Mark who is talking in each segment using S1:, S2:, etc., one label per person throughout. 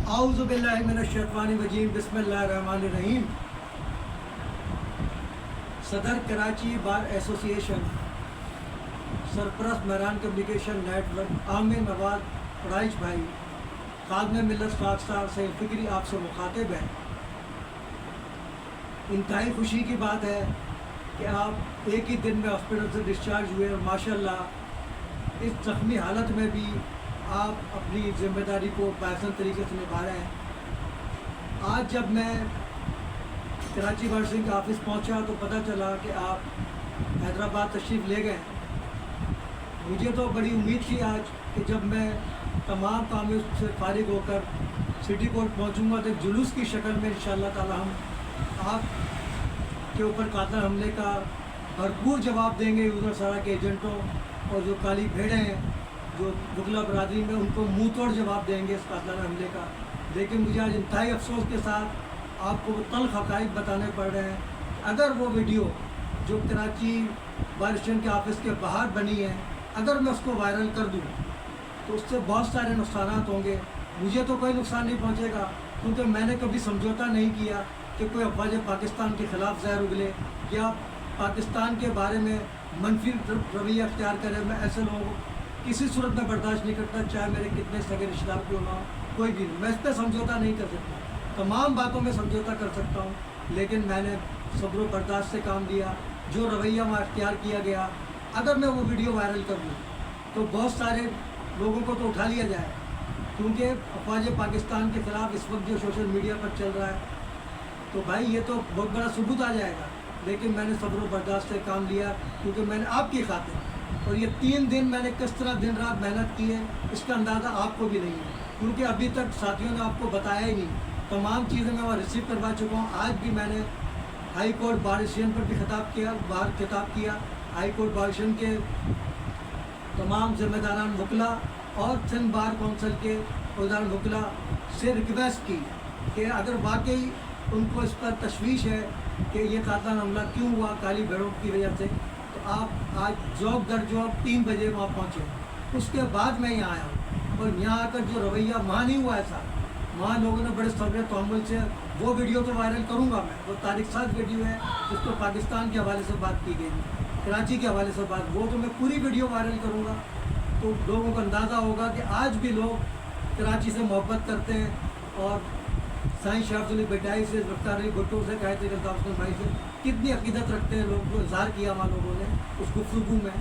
S1: اعوذ باللہ من الشیطان الرجیم بسم اللہ الرحمن الرحیم۔ صدر کراچی بار ایسوسی ایشن، سرپرست مہران کمیونیکیشن نیٹ ورک عامر نواز پڑائچ بھائی، خادم ملت خاکسار سید فکری آپ سے مخاطب ہے۔ انتہائی خوشی کی بات ہے کہ آپ ایک ہی دن میں ہاسپٹل سے ڈسچارج ہوئے اور ماشاءاللہ اس زخمی حالت میں بھی آپ اپنی ذمہ داری کو باحسن طریقے سے نبھا رہے ہیں۔ آج جب میں کراچی ورسنگ کا آفس پہنچا تو پتہ چلا کہ آپ حیدرآباد تشریف لے گئے۔ مجھے تو بڑی امید تھی آج کہ جب میں تمام کاموں سے فارغ ہو کر سٹی کورٹ پہنچوں گا تو ایک جلوس کی شکل میں انشاءاللہ تعالی ہم آپ کے اوپر قاتل حملے کا بھرپور جواب دیں گے۔ یوزر سارا کے ایجنٹوں اور جو کالی بھیڑیں ہیں جو وکلا برادری میں، ان کو منہ توڑ جواب دیں گے اس قاتلانہ حملے کا۔ لیکن مجھے آج انتہائی افسوس کے ساتھ آپ کو وہ تلخ حقائق بتانے پڑ رہے ہیں کہ اگر وہ ویڈیو جو کراچی بار اسٹینڈ کے آفس کے باہر بنی ہے، اگر میں اس کو وائرل کر دوں تو اس سے بہت سارے نقصانات ہوں گے۔ مجھے تو کوئی نقصان نہیں پہنچے گا کیونکہ میں نے کبھی سمجھوتا نہیں کیا کہ کوئی افواج پاکستان کے خلاف زہر اگلے یا پاکستان کے بارے میں منفی رویہ اختیار کرے۔ میں ایسے لوگوں کو کسی صورت میں برداشت نہیں کرتا، چاہے میرے کتنے سگے رشتہ دار کیوں نہ ہو، کوئی بھی نہیں۔ میں اس پہ سمجھوتا نہیں کر سکتا، تمام باتوں میں سمجھوتا کر سکتا ہوں، لیکن میں نے صبر و برداشت سے کام لیا۔ جو رویہ وہاں اختیار کیا گیا، اگر میں وہ ویڈیو وائرل کر دوں تو بہت سارے لوگوں کو تو اٹھا لیا جائے، کیونکہ افواج پاکستان کے خلاف اس وقت جو سوشل میڈیا پر چل رہا ہے تو بھائی یہ تو بہت بڑا ثبوت آ جائے گا۔ لیکن میں نے صبر و برداشت سے کام لیا کیونکہ میں نے آپ کی خاطر، اور یہ 3 دن میں نے کس طرح دن رات محنت کی ہے اس کا اندازہ آپ کو بھی نہیں ہے، کیونکہ ابھی تک ساتھیوں نے آپ کو بتایا ہی نہیں۔ تمام چیزیں میں وہاں ریسیو کروا چکا ہوں۔ آج بھی میں نے ہائی کورٹ بار ایسوسی پر بھی خطاب کیا۔ ہائی کورٹ بار ایسوسی کے تمام ذمہ داران وکلا اور سندھ بار کونسل کے عہدیدار وکلا سے ریکویسٹ کی کہ اگر واقعی ان کو اس پر تشویش ہے کہ یہ قاتلانہ حملہ کیوں ہوا کالی بھیڑوں کی وجہ سے، تو آپ آج ذوق در ذوق 3 بجے وہاں پہنچے۔ اس کے بعد میں یہاں آیا ہوں، اور یہاں آ کر جو رویہ وہاں نہیں ہوا ایسا، وہاں لوگوں نے بڑے صبر تحمل سے وہ ویڈیو تو وائرل کروں گا میں، وہ تاریخ ساز ویڈیو ہے جس کو پاکستان کے حوالے سے بات کی گئی، کراچی کے حوالے سے بات، وہ تو میں پوری ویڈیو وائرل کروں گا تو لوگوں کو اندازہ ہوگا کہ آج بھی لوگ کراچی سے محبت کرتے ہیں اور سائنس شاہد علی بٹائی سے، رفتار علی بھٹو سے، قائد حسین بھائی سے کتنی عقیدت رکھتے ہیں لوگ، کو اظہار کیا وہاں لوگوں نے اس گفتگو میں۔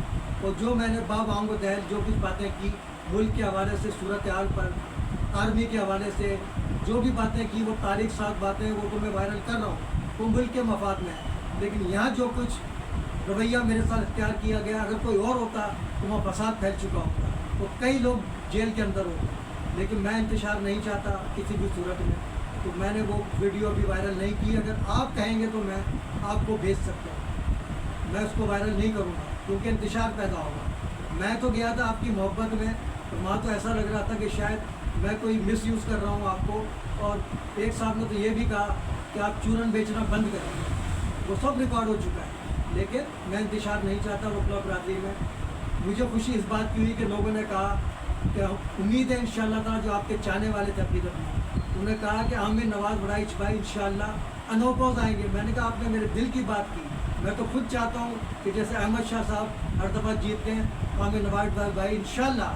S1: اور جو میں نے باب آؤں کو دہل جو کچھ باتیں کی ملک کے حوالے سے، صورتحال پر، آرمی کے حوالے سے جو بھی باتیں کی، وہ تاریخ ساتھ باتیں وہ تو میں وائرل کر رہا ہوں، وہ ملک کے مفاد میں ہے۔ لیکن یہاں جو کچھ رویہ میرے ساتھ اختیار کیا گیا، اگر کوئی اور ہوتا تو وہاں فساد پھیل چکا ہوتا، تو کئی لوگ جیل کے اندر ہوتے۔ لیکن میں انتشار نہیں چاہتا کسی بھی صورت میں، تو میں نے وہ ویڈیو ابھی وائرل نہیں کی۔ اگر آپ کہیں گے تو میں آپ کو بھیج سکتا ہوں، میں اس کو وائرل نہیں کروں گا کیونکہ انتشار پیدا ہوگا۔ میں تو گیا تھا آپ کی محبت میں، تو وہاں تو ایسا لگ رہا تھا کہ شاید میں کوئی مس یوز کر رہا ہوں آپ کو، اور ایک صاحب نے تو یہ بھی کہا کہ آپ چورن بیچنا بند کریں، وہ سب ریکارڈ ہو چکا ہے۔ لیکن میں انتشار نہیں چاہتا وکلا برادری میں۔ مجھے خوشی اس بات کی ہوئی کہ لوگوں نے کہا کہ امید ہے انشاءاللہ تعالیٰ جو آپ کے چاہنے والے تھے عقیدت میں، انہوں نے کہا کہ عامر نواز پڑائچ بھائی انشاءاللہ انوپوز آئیں گے۔ میں نے کہا آپ نے میرے دل کی بات کی، میں تو خود چاہتا ہوں کہ جیسے احمد شاہ صاحب ہر دفعہ جیتتے ہیں، عامر نواز بھائی انشاءاللہ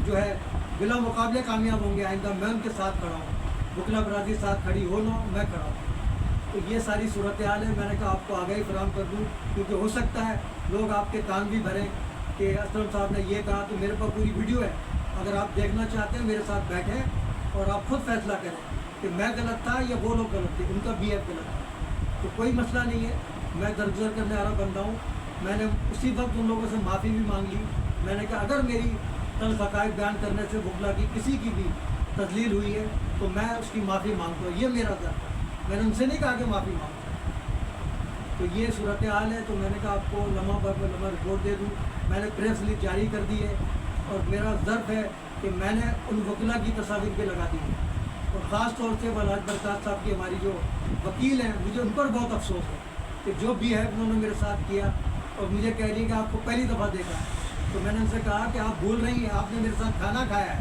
S1: جو ہے بلا مقابلے کامیاب ہوں گے۔ آئندہ میں ان کے ساتھ کھڑا ہوں، وکلا برادری ساتھ کھڑی ہو نہ میں کھڑا ہوں۔ تو یہ ساری صورتحال ہے، میں نے کہا آپ کو آگاہی فراہم کر دوں، کیونکہ ہو سکتا ہے لوگ آپ کے کان بھی بھریں کہ اسلم صاحب نے یہ کہا۔ تو میرے پاس پوری ویڈیو ہے، اگر آپ دیکھنا چاہتے ہیں میرے ساتھ بیٹھیں اور آپ خود فیصلہ کریں کہ میں غلط تھا یا وہ لوگ غلط تھے، ان کا بی ایف غلط تھا۔ تو کوئی مسئلہ نہیں ہے، میں درگزر کرنے والا بندہ ہوں۔ میں نے اسی وقت ان لوگوں سے معافی بھی مانگ لی۔ میں نے کہا اگر میری تلخ حقائق بیان کرنے سے وکلا کی کسی کی بھی تذلیل ہوئی ہے تو میں اس کی معافی مانگتا ہوں، یہ میرا ذر ہے۔ میں نے ان سے نہیں کہا کہ معافی مانگتا، تو یہ صورتحال ہے۔ تو میں نے کہا آپ کو لمحہ بھر میں لمحہ رپورٹ دے دوں۔ میں نے پریس ریلیز جاری کر دی ہے، اور میرا ضرف ہے کہ میں نے ان وکلا کی تصاویر پہ لگا دی ہے، اور خاص طور سے ولاج برکات صاحب کی ہماری جو وکیل ہیں، مجھے ان پر بہت افسوس ہے کہ جو بھی ہے انہوں نے میرے ساتھ کیا، اور مجھے کہہ رہی کہ آپ کو پہلی دفعہ دیکھا ہے۔ تو میں نے ان سے کہا کہ آپ بھول رہی ہیں، آپ نے میرے ساتھ کھانا کھایا ہے